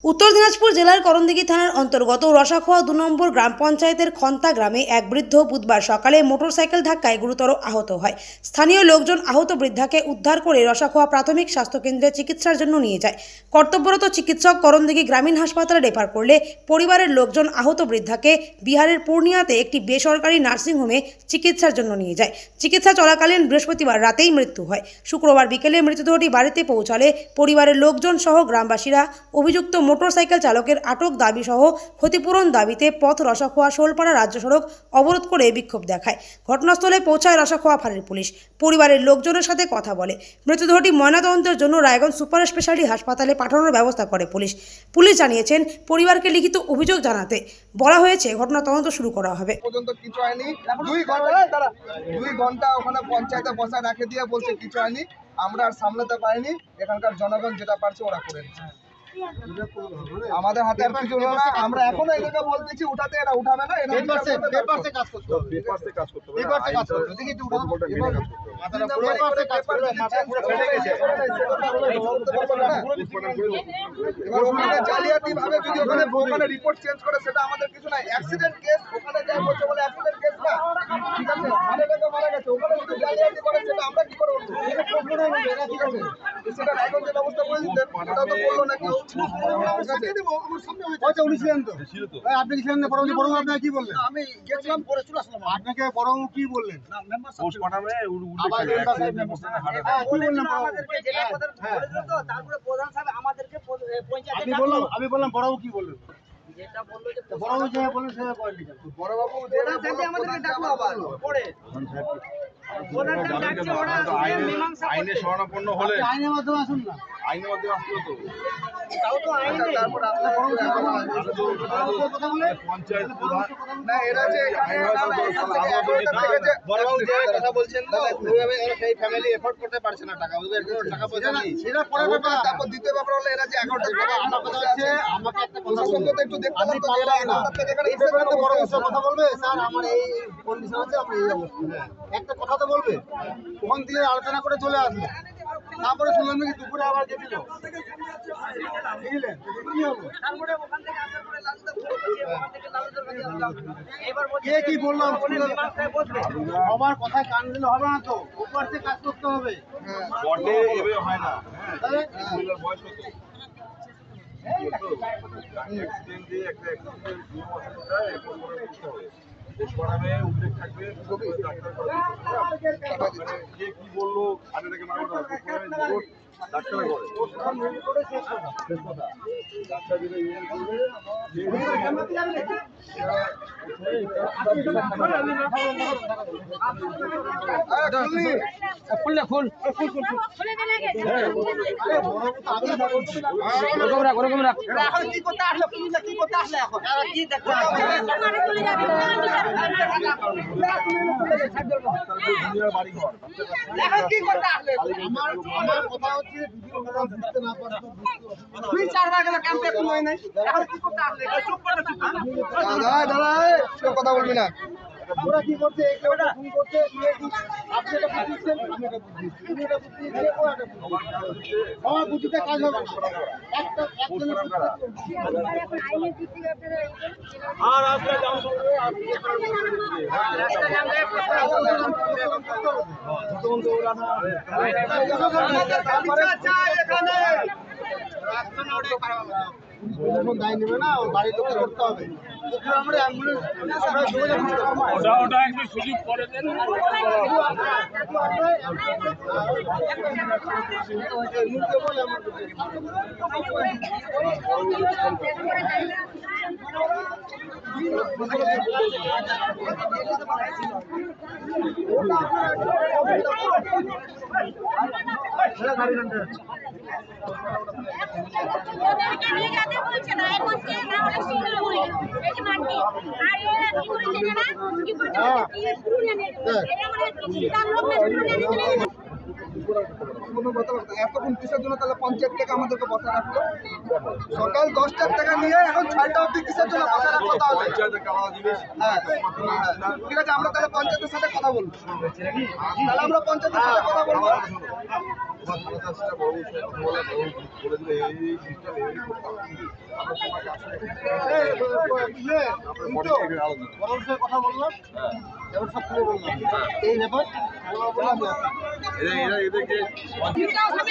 উত্তর দিনাজপুর জেলার করণদিঘি থানার অন্তর্গত রসাখোয়া ২ নম্বর গ্রাম পঞ্চায়েতের খন্তা গ্রামে এক বৃদ্ধ বুধবার সকালে মোটরসাইকেল ধাক্কায় গুরুতর আহত হয়। স্থানীয় লোকজন আহত বৃদ্ধাকে উদ্ধার করে রসাখোয়া প্রাথমিক স্বাস্থ্যকেন্দ্রে চিকিৎসার জন্য নিয়ে যায়। কর্তব্যরত চিকিৎসক করণদিঘি গ্রামীণ হাসপাতালে রেফার করলে পরিবারের লোকজন আহত বৃদ্ধাকে বিহারের পূর্ণিয়াতে একটি বেসরকারি নার্সিংহোমে চিকিৎসার জন্য নিয়ে যায়। চিকিৎসা চলাকালীন বৃহস্পতিবার রাতেই মৃত্যু হয়। শুক্রবার বিকেলে মৃতদেহটি বাড়িতে পৌঁছালে পরিবারের লোকজন সহ গ্রামবাসীরা অভিযুক্ত মোটরসাইকেল চালকের আটক দাবি সহ ক্ষতিপূরণ দাবিতে পথ রসাখোয়া শোলপাড়া রাজ্য সড়ক অবরোধ করে বিক্ষোভ দেখায়। ঘটনাস্থলে পৌঁছায় রসাখোয়া ফাঁড়ির পুলিশ। পরিবারের লোকজনের সাথে কথা বলে মৃতদেহটি ময়নাতদন্তের জন্য রায়গঞ্জ সুপার স্পেশালিটি হাসপাতালে পাঠানোর ব্যবস্থা করে পুলিশ জানিয়েছেন পরিবারকে লিখিত অভিযোগ জানাতে বলা হয়েছে। ঘটনা তদন্ত শুরু করা হবে। পর্যন্ত কিছু হয়নি। 2 ঘন্টা ওখানে পঞ্চায়েতে বসা রেখে দিয়ে বলছে কিছু হয়নি। আমরা আর সামলাতে পারিনি। এখানকার জনগণ যেটা পারছে ওরা করে আমাদের হাতে আর কিছু না। আমরা এখনো এটাকে বলতেছি উঠাতে, এরা উঠাবে না। পেপারসে কাজ করতে হবে। জালিয়াতি ভাবে যদি ওখানে রিপোর্ট চেঞ্জ করে সেটা আমাদের কিছু নাই। অ্যাক্সিডেন্ট কেস ওখানে যাই বলছে বলে অ্যাক্সিডেন্ট কেস না, ঠিক আছে, মারা গেছে। ওখানে যদি জালিয়াতি করে সেটা আমরা কি করে বলবো? ঠিক আছে, সেটা এখন যে ব্যবস্থা করে দিতেন ওটা তো বললো না কেউ। উনি ছিলেন তো, আপনি ছিলেন না? বড় আপনাকে কি বললেন? আমি গেছিলাম পরে চলে আসলাম। আপনাকে বড় কি বললেন? আমি বললাম বড়বাবু কি বললেন? বড়বাবু যে বললেন সেটা করেন। বড়বাবু আমাদেরকে ডাকলো আবার পরে আইনে শরণাপন্ন হলে আইনের মাধ্যমে আসুন না। আইনের মাধ্যমে আসলো তো পঞ্চায়েত প্রধান না, এরা যে কথা বলছেন না, সেই ফ্যামিলি এফোর্ড করতে পারছে না, টাকা পয়সা নেই। সেটা পরে তারপর দ্বিতীয় ব্যাপার হলো এরা যে একাউন্টে আমাকে একটা কথা বলুন, একটু দেখতে আপনি পারলেন না এই ব্যাপারে বড় কিছু কথা বলবে? স্যার আমার এই কন্ডিশন আছে, আপনি এই অবস্থা, একটা কথা তো বলবে। ওখান দিয়ে আলোচনা করে চলে আসবে। তারপরে শুনলাম নাকি দুপুরে আবার গেছিল, বুঝলেন? কে কি বললাম আমার কথায় কান দিলে হবে না তো, উপর থেকে কাজ করতে হবে। বটে এভাবে হয় না। হ্যাঁ, বয়স কত? উল্লেখ থাকবে কে কি বললো, আগে মানুষ ডাক্তার করে ডাক্তার যেটা ইমেল করবে বাড়ি ঘর কথা বলবি না। ওরা কি করছে? ফোন করছে, আপনি এটা বুঝছেন, আমি এটা বুঝছি, আমার বুদ্ধিতে কাজ হবে না। দায় নেবে না, বাড়ির লোককে করতে হবে। আমরা অ্যাম্বুলেন্স ওটা একটু সুযোগ করে দেন। এতক্ষণ কিসের জন্য তাহলে পঞ্চায়েত থেকে আমাদেরকে বসা রাখলো? সকাল 10টার টাকা নিয়ে এখন 6টা অবধি কিসের জন্য বসা রাখলো? তাহলে হ্যাঁ, ঠিক আছে, আমরা তাহলে পঞ্চায়েতের সাথে কথা বলবো। তাহলে আমরা পঞ্চায়েতের সাথে কথা বলবো। তোমার থানাতে আসলে বড় বিষয়ে কথা বলা বড় বলে দিলে এই সিস্টেম এই করতাম আমরা তোমাকে আসলে তারপরে বডি থেকে আলাদা বড় বিষয়ে কথা বললাম, এবার সব খুলে বললাম এই ব্যাপার বললাম না। এরা এদেরকে দরকার